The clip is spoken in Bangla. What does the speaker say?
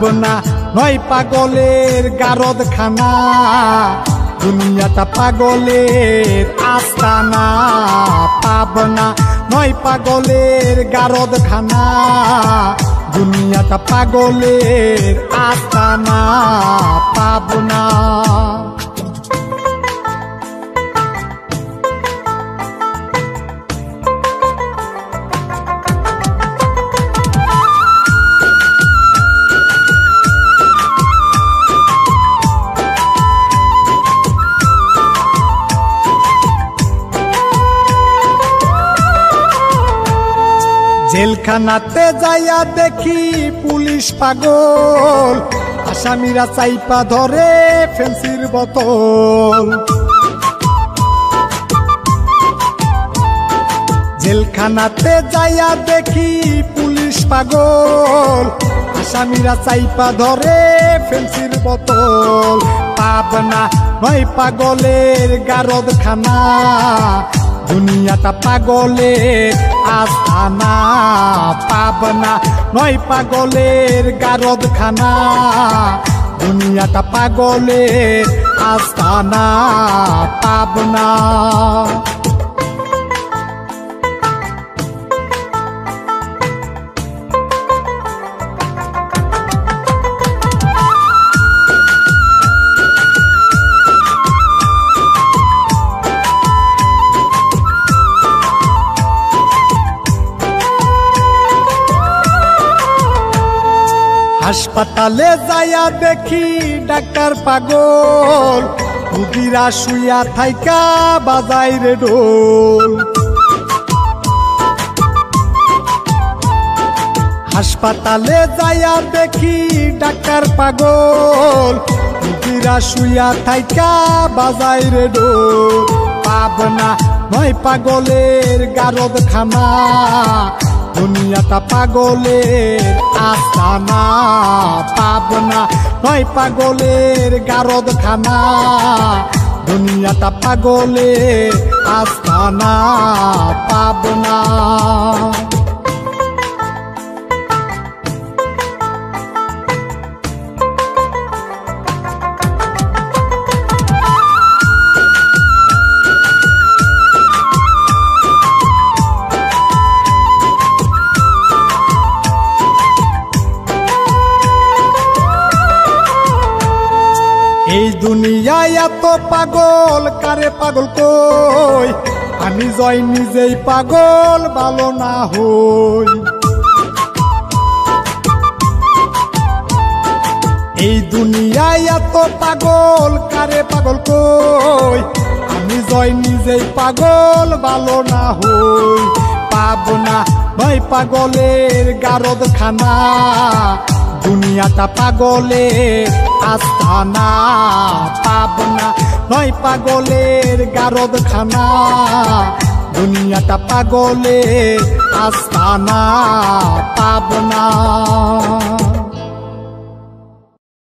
পাবনা নয় পাগলের গারদখানা, দুনিয়াটা পাগলের আস্তানা। পাবনা নয় পাগলের গারদখানা, দুনিয়াটা পাগলের আস্তানা। পাবনা জেলখানাতে যাইয়া দেখি পুলিশ পাগল, আসামিরা চাইপা ধরে ফেন্সির বোতল। জেলখানাতে যাইয়া দেখি পুলিশ পাগল, আসামিরা চাইপা ধরে ফেন্সির বোতল। পাবনা নয় পাগলের গারদখানা, দুনিয়াটা পাগলের আস্তানা। পাবনা নয় পাগলের গারদখানা, দুনিয়াটা পাগলের আস্তানা। পাবনা হাসপাতালে যাইয়া দেখি ডাক্তার পাগল, রুগীরা শুইয়া থাইকা বাজাই রে ঢোল। হাসপাতালে যাইয়া দেখি ডাক্তার পাগল, রুগীরা শুইয়া থাইকা বাজাই রে ঢোল। পাবনা নয় পাগলের গারদখানা, দুনিয়াটা পাগলের আস্তানা। পাবনা নয় পাগলের গারদখানা, দুনিয়াটা পাগলের আস্তানা। পাবনা এই দুনিয়ায় এত পাগল কারে পাগল কই, আমি জয় নিজেই পাগল ভালো না হই। এই দুনিয়ায় এত পাগল কারে পাগল কই, আমি জয় নিজেই পাগল ভালো না হই। পাবনা নয় পাগলের গারদখানা, দুনিয়াটা পাগলের আস্তানা। পাবনা নয় পাগলের গারদখানা, দুনিয়াটা পাগলের আস্তানা। পাবনা।